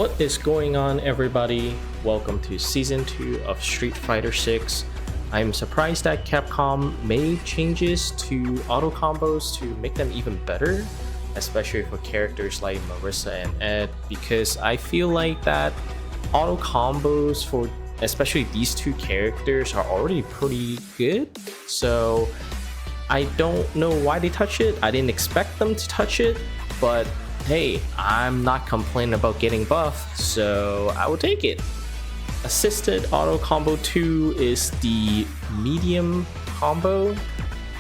What is going on, everybody? Welcome to Season 2 of Street Fighter 6. I'm surprised that Capcom made changes to auto combos to make them even better, especially for characters like Marisa and Ed, because I feel like that auto combos for especially these two characters are already pretty good. So I don't know why they touch it. I didn't expect them to touch it, but hey, I'm not complaining about getting buffed, so I will take it. Assisted Auto Combo 2 is the medium combo.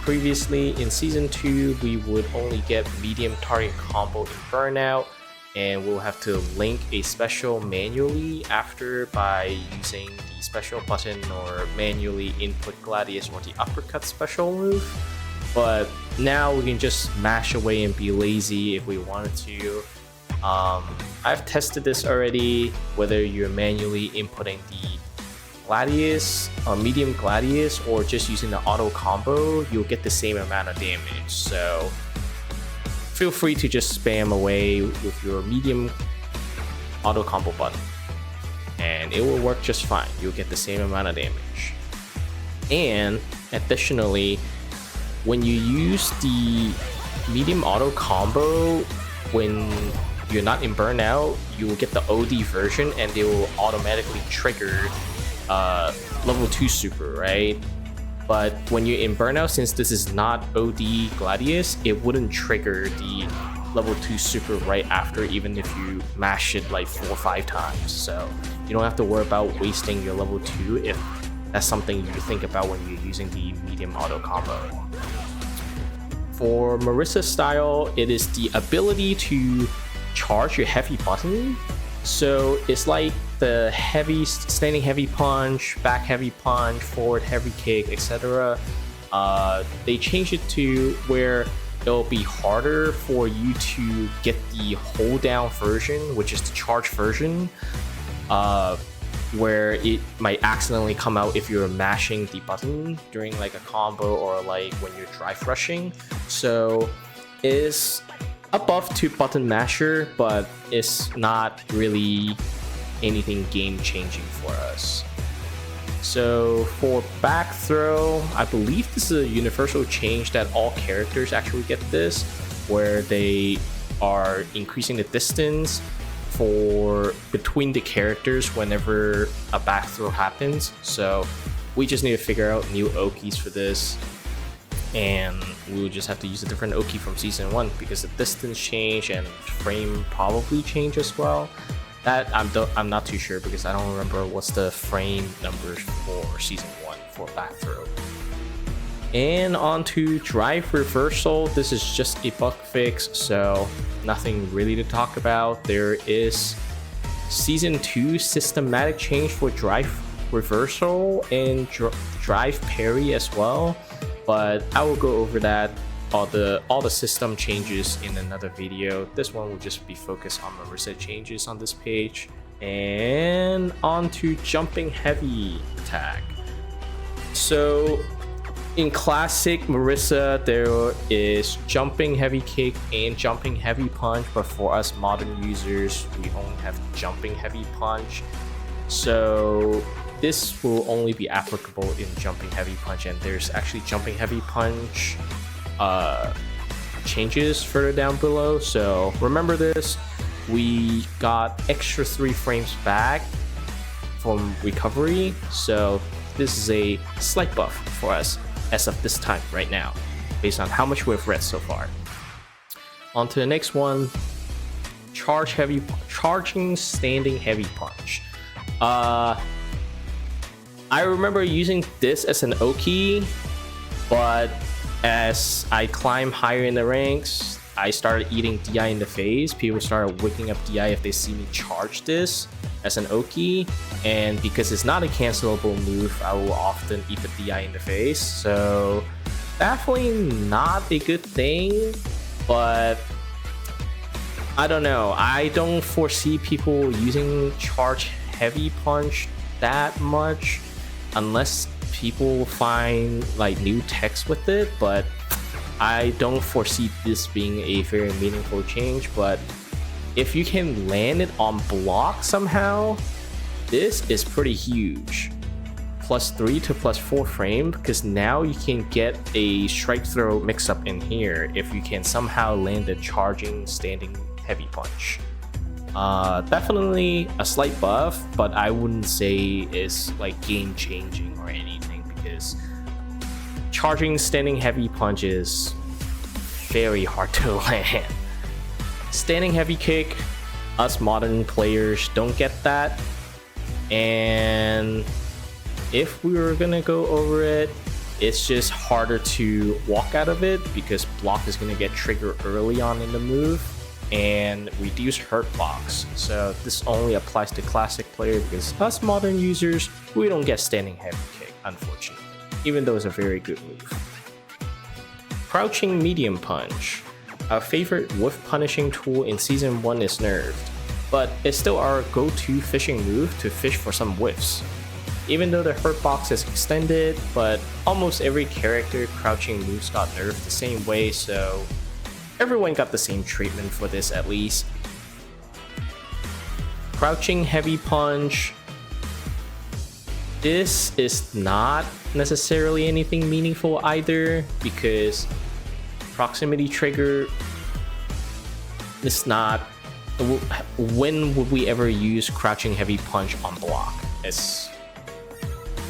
Previously in Season 2, we would only get medium target combo in Burnout, and we'll have to link a special manually after by using the special button or manually input Gladius or the uppercut special move. But now we can just mash away and be lazy if we wanted to. I've tested this already, whether you're manually inputting the Gladius, medium Gladius, or just using the auto combo, you'll get the same amount of damage. So feel free to just spam away with your medium auto combo button, and it will work just fine. You'll get the same amount of damage. And additionally, when you use the medium auto combo when you're not in burnout, you will get the OD version and they will automatically trigger level 2 super, right? But when you're in burnout, since this is not OD Gladius, it wouldn't trigger the level 2 super right after, even if you mash it like 4 or 5 times. So you don't have to worry about wasting your level 2 if that's something you think about when you're using the medium auto combo. For Marisa's style, it is the ability to charge your heavy button. So it's like the heavy standing heavy punch, back heavy punch, forward heavy kick, etc. They changed it to where it'll be harder for you to get the hold down version, which is the charge version, where it might accidentally come out if you're mashing the button during like a combo or like when you're drive rushing. So it's a buff to button masher, but it's not really anything game changing for us. So for back throw, I believe this is a universal change that all characters actually get this, where they are increasing the distance for between the characters whenever a back throw happens. So we just need to figure out new Okis for this, and we'll just have to use a different Oki from Season 1 because the distance change and frame probably change as well. That I'm not too sure because I don't remember what's the frame numbers for Season 1 for back throw. And on to drive reversal. This is just a bug fix, so nothing really to talk about. There is Season 2 systematic change for drive reversal and drive parry as well, but I will go over that, all the system changes in another video. This one will just be focused on Marisa changes on this page. And on to jumping heavy attack. So in classic Marisa, there is jumping heavy kick and jumping heavy punch, but for us modern users, we only have jumping heavy punch. So this will only be applicable in jumping heavy punch, and there's actually jumping heavy punch changes further down below. So remember this, we got extra 3 frames back from recovery, so this is a slight buff for us as of this time right now, based on how much we've read so far. On to the next one, charging standing heavy punch. I remember using this as an Oki, but as I climb higher in the ranks, I started eating DI in the face. People started waking up DI if they see me charge this as an Oki, and because it's not a cancelable move, I will often eat the DI in the face. So definitely not a good thing, but I don't know. I don't foresee people using charge heavy punch that much unless people find like new text with it, but I don't foresee this being a very meaningful change. But if you can land it on block somehow, this is pretty huge. +3 to +4 frame, because now you can get a strike throw mix up in here if you can somehow land a charging standing heavy punch. Definitely a slight buff, but I wouldn't say it's like game changing or anything, because charging standing heavy punch is very hard to land. Standing heavy kick, us modern players don't get that, and if we were gonna go over it, it's just harder to walk out of it because block is gonna get triggered early on in the move and reduce hurt box. So this only applies to classic player, because us modern users, we don't get standing heavy kick, unfortunately, even though it's a very good move. Crouching medium punch. Our favorite whiff punishing tool in season 1 is nerfed, but it's still our go-to fishing move to fish for some whiffs. Even though the hurt box is extended, but almost every character crouching moves got nerfed the same way, so everyone got the same treatment for this at least. Crouching heavy punch. This is not necessarily anything meaningful either, because proximity trigger is not... When would we ever use crouching heavy punch on block? It's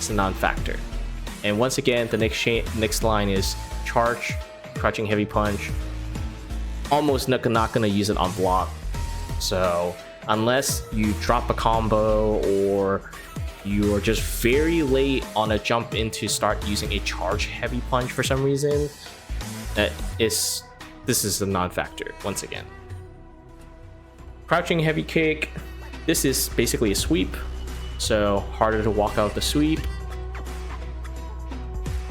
a non-factor. And once again, the next line is charge, crouching heavy punch. Almost not gonna use it on block. So unless you drop a combo or you are just very late on a jump in to start using a charge heavy punch for some reason, this is a non-factor once again. Crouching heavy kick. This is basically a sweep, so harder to walk out the sweep.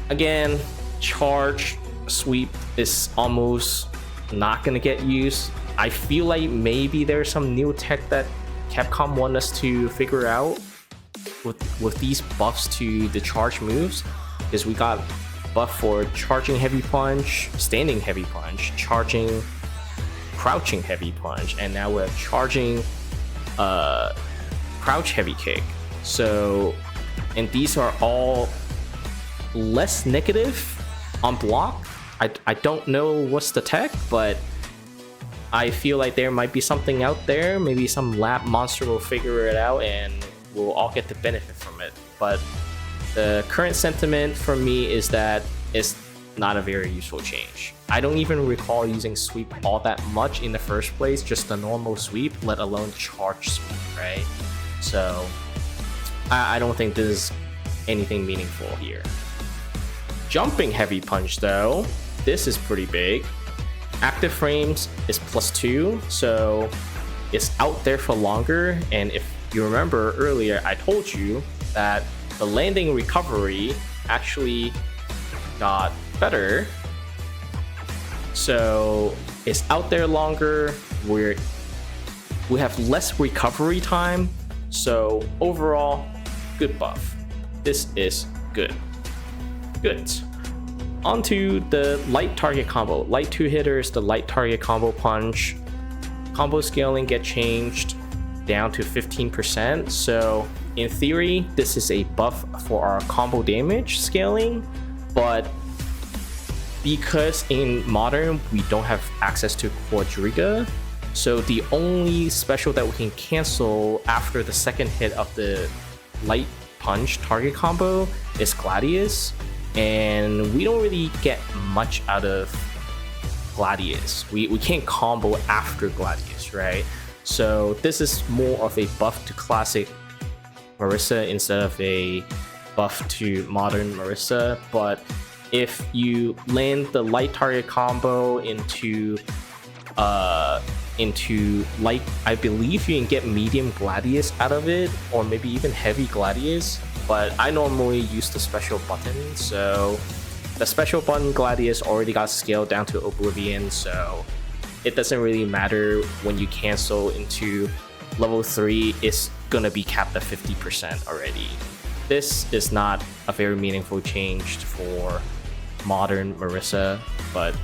Again, charge sweep is almost not gonna get used. I feel like maybe there's some new tech that Capcom want us to figure out with these buffs to the charge moves, because we got buff for charging heavy punch, standing heavy punch, charging, crouching heavy punch, and now we're charging crouch heavy kick. So, and these are all less negative on block. I don't know what's the tech, but I feel like there might be something out there. Maybe some lab monster will figure it out and we'll all get the benefit from it. But the current sentiment for me is that it's not a very useful change. I don't even recall using sweep all that much in the first place, just a normal sweep, let alone charge sweep, right? So I don't think this is anything meaningful here. Jumping heavy punch though, this is pretty big. Active frames is +2, so it's out there for longer. And if you remember earlier, I told you that the landing recovery actually got better. So it's out there longer. We have less recovery time. So overall, good buff. This is good. Good. Onto the light target combo. Light 2 hitters, the light target combo punch. Combo scaling get changed down to 15%. So in theory, this is a buff for our combo damage scaling, but because in modern we don't have access to Quadriga, so the only special that we can cancel after the second hit of the light punch target combo is Gladius, and we don't really get much out of Gladius. We can't combo after Gladius, right? So this is more of a buff to classic Marisa instead of a buff to modern Marisa. But if you land the light target combo into light, I believe you can get medium Gladius out of it, or maybe even heavy Gladius. But I normally use the special button, so the special button Gladius already got scaled down to Oblivion, so it doesn't really matter when you cancel into level 3, it's gonna be capped at 50% already. This is not a very meaningful change for modern Marisa, but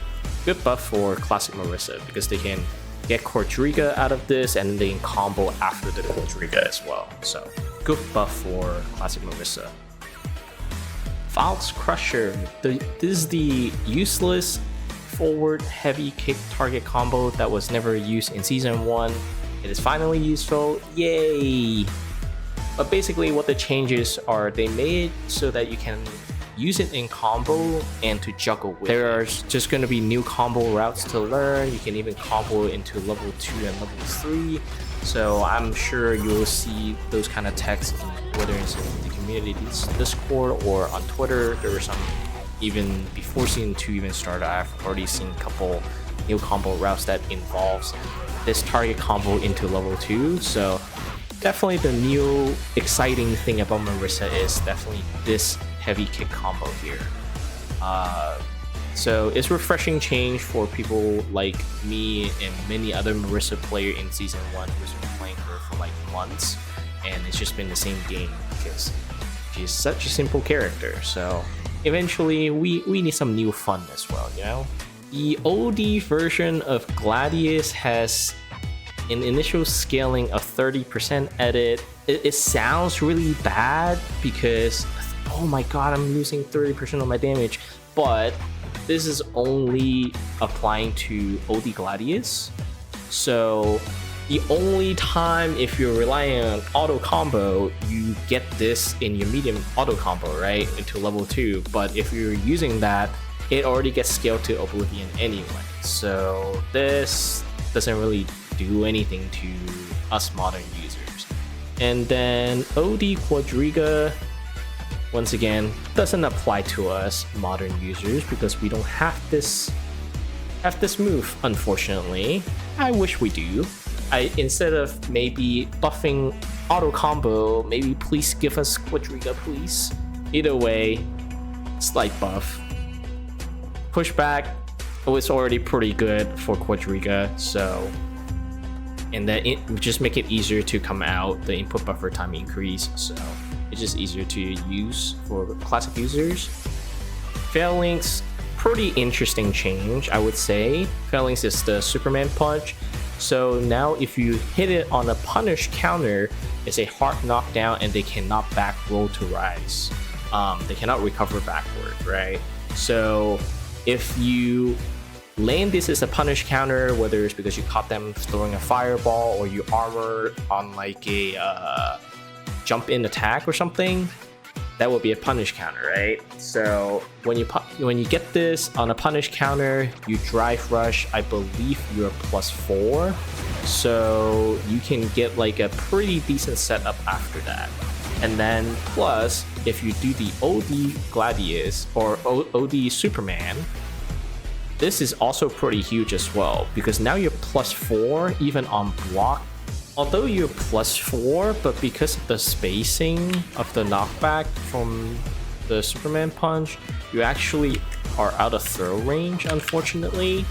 good buff for classic Marisa because they can get Quadriga out of this and then combo after the Quadriga as well. So good buff for Classic Marisa. Valk's Crusher. This is the useless forward heavy kick target combo that was never used in Season 1. It is finally useful. Yay! But basically what the changes are, they made it so that you can use it in combo and to juggle with. There are just going to be new combo routes to learn. You can even combo into level 2 and level 3. So I'm sure you'll see those kind of texts, whether it's in the community's Discord or on Twitter. There were some, even before Season 2 even started, I've already seen a couple new combo routes that involves this target combo into level 2. So definitely the new exciting thing about Marisa is definitely this heavy kick combo here. So it's refreshing change for people like me and many other Marisa player in Season 1 who's been playing her for like months, and it's just been the same game because she's such a simple character. So eventually we need some new fun as well, you know? The OD version of Gladius has an initial scaling of 30% edit. It sounds really bad because, oh my god, I'm losing 30% of my damage, but this is only applying to OD Gladius. So the only time if you're relying on auto combo, you get this in your medium auto combo, right, into level 2. But if you're using that, it already gets scaled to Oblivion anyway. So this doesn't really do anything to us modern users. And then OD Quadriga, once again, doesn't apply to us modern users because we don't have this move, unfortunately. I wish we do. Instead of maybe buffing auto combo, maybe please give us Quadriga, please. Either way, slight buff. Pushback, it's already pretty good for Quadriga, so, and then it just make it easier to come out. The input buffer time increase, so it's just easier to use for classic users. Phalanx, pretty interesting change, I would say. Phalanx is the Superman punch. So now if you hit it on a punish counter, it's a hard knockdown and they cannot back roll to rise. They cannot recover backward, right? So if you land this as a punish counter, whether it's because you caught them throwing a fireball or you armor on like a jump in attack or something, that would be a punish counter, right? So when you get this on a punish counter, you drive rush, I believe you're +4, so you can get like a pretty decent setup after that. And then plus, if you do the OD Gladius or OD Superman, this is also pretty huge as well, because now you're +4 even on block. Although you're +4, but because of the spacing of the knockback from the Superman punch, you actually are out of throw range, unfortunately.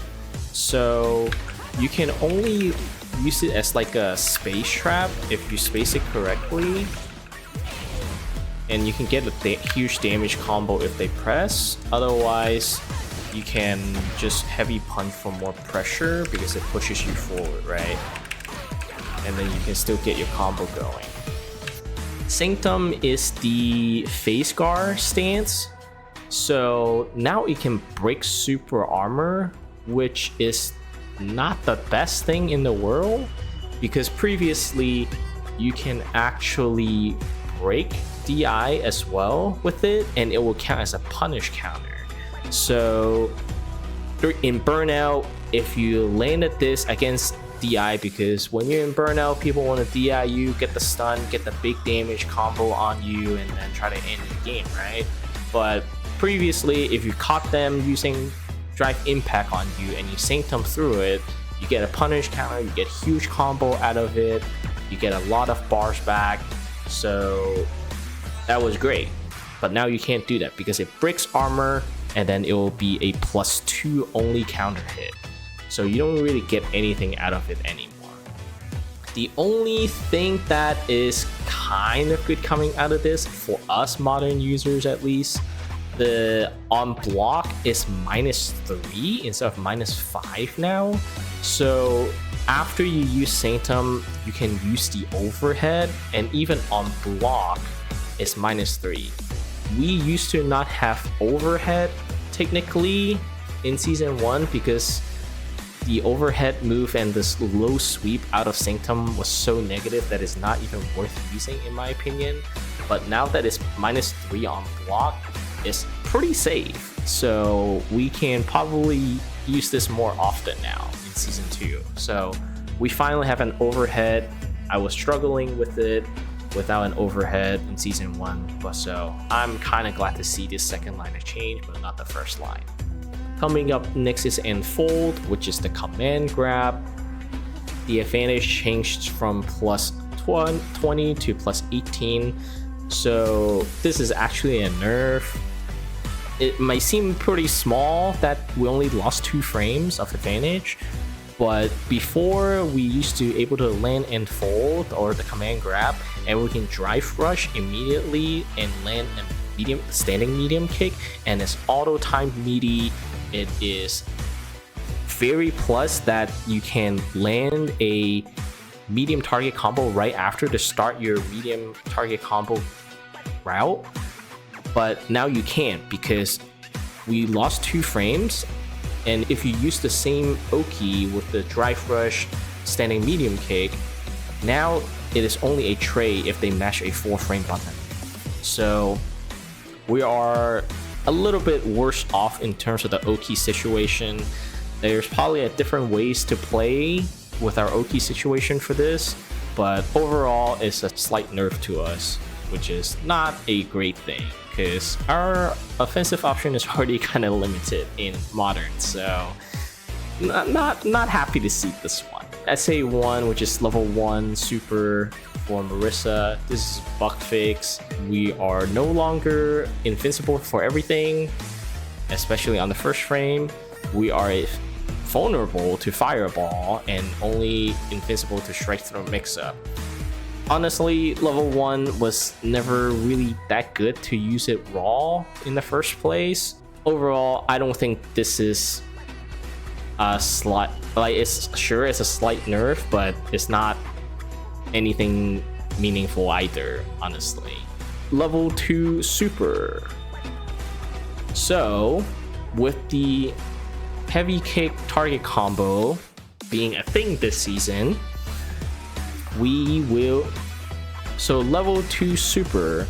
So you can only use it as like a space trap if you space it correctly. And you can get a huge damage combo if they press. Otherwise, you can just heavy punch for more pressure because it pushes you forward, right? And then you can still get your combo going. Sanctum is the face guard stance. So now it can break super armor, which is not the best thing in the world, because previously you can actually break DI as well with it, and it will count as a punish counter. So in Burnout, if you landed this against DI, because when you're in Burnout, people want to DI you, get the stun, get the big damage combo on you, and then try to end the game, right? But previously, if you caught them using Drive Impact on you and you Sanctum through it, you get a punish counter, you get huge combo out of it, you get a lot of bars back, so that was great. But now you can't do that because it breaks armor, and then it will be a +2 only counter hit. So you don't really get anything out of it anymore. The only thing that is kind of good coming out of this, for us modern users at least, the on block is -3 instead of -5 now. So after you use Sanctum, you can use the overhead, and even on block, it's -3. We used to not have overhead technically in season 1 because the overhead move and this low sweep out of Sanctum was so negative that it's not even worth using in my opinion. But now that it's -3 on block, it's pretty safe. So we can probably use this more often now in season 2. So we finally have an overhead. I was struggling with it without an overhead in season 1, but so I'm kind of glad to see this second line of change, but not the first line. Coming up next is Enfold, which is the command grab. The advantage changed from +20 to +18. So this is actually a nerf. It might seem pretty small that we only lost 2 frames of advantage, but before we used to able to land Enfold or the command grab, and we can drive rush immediately and land a standing medium kick, and it's auto timed meaty. It is very plus that you can land a medium target combo right after to start your medium target combo route, but now you can't because we lost 2 frames. And if you use the same Oki with the drive rush standing medium kick, now it is only a trade if they mash a 4-frame button. So we are a little bit worse off in terms of the Oki situation. There's probably a different ways to play with our Oki situation for this, but overall it's a slight nerf to us, which is not a great thing because our offensive option is already kind of limited in modern. So not happy to see this one. SA1, which is level 1 super for Marisa. This is bug fix. We are no longer invincible for everything, especially on the first frame. We are vulnerable to fireball and only invincible to strike throw mix-up. Honestly, level 1 was never really that good to use it raw in the first place. Overall, I don't think this is a slight, like it's a slight nerf, but it's not anything meaningful either, honestly. Level 2 super. So with the heavy kick target combo being a thing this season, we will, so level 2 super,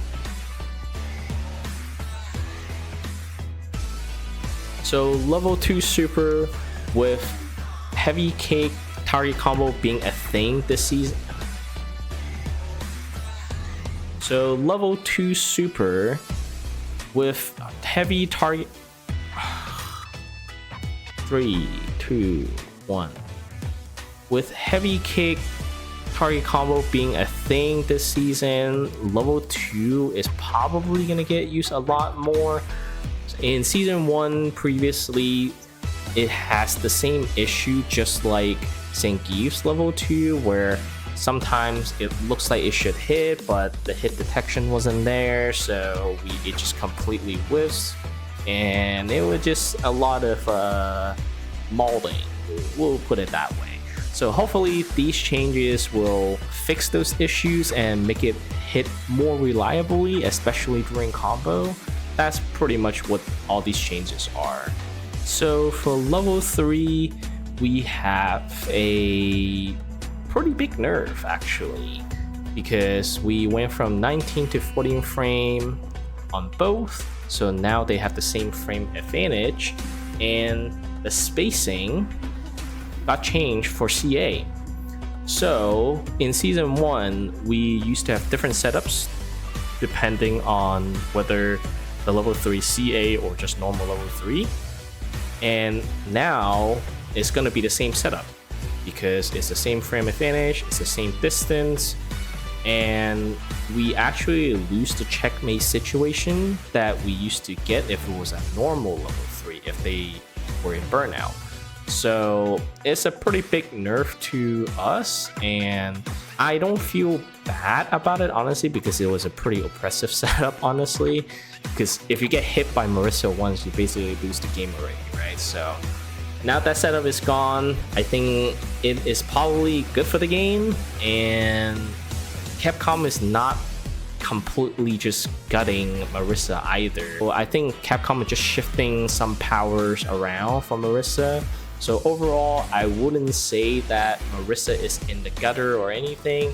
so level 2 super with heavy kick target combo being a thing this season. So level 2 super with heavy target 3, 2, 1 with heavy kick target combo being a thing this season, level 2 is probably gonna get used a lot more. In season 1 previously, it has the same issue just like St. Give's level 2, where sometimes it looks like it should hit, but the hit detection wasn't there, so it just completely whiffs, and it was just a lot of molding, we'll put it that way. So hopefully these changes will fix those issues and make it hit more reliably, especially during combo. That's pretty much what all these changes are. So for level 3, we have a pretty big nerf actually, because we went from 19 to 14 frame on both, so now they have the same frame advantage, and the spacing got changed for CA. So in season 1, we used to have different setups depending on whether the level 3 CA or just normal level 3, and now it's going to be the same setup because it's the same frame advantage, it's the same distance, and we actually lose the checkmate situation that we used to get if it was a normal level 3 if they were in burnout. So it's a pretty big nerf to us, and I don't feel bad about it honestly, because it was a pretty oppressive setup honestly, because if you get hit by Marisa once, you basically lose the game already, right? So Now that setup is gone, I think it is probably good for the game, and Capcom is not completely just gutting Marisa either. Well, I think Capcom is just shifting some powers around for Marisa. So overall, I wouldn't say that Marisa is in the gutter or anything,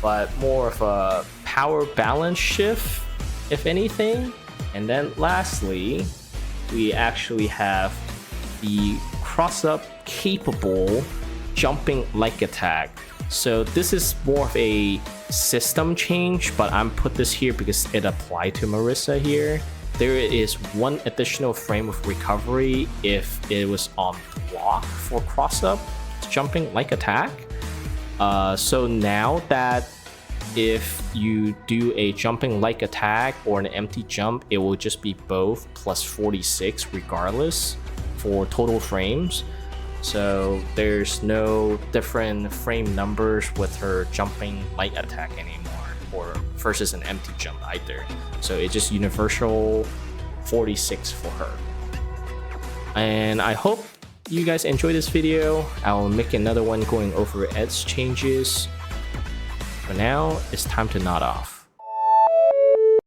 but more of a power balance shift, if anything. And then lastly, we actually have the cross-up capable jumping like attack. So this is more of a system change, but I'm put this here because it applied to Marisa here. There is one additional frame of recovery if it was on block for cross-up jumping like attack. So now that if you do a jumping like attack or an empty jump, it will just be both plus 46 regardless for total frames. So there's no different frame numbers with her jumping light attack anymore, or versus an empty jump either. So it's just universal 46 for her. And I hope you guys enjoy this video. I'll make another one going over edge changes. For now, it's time to nod off.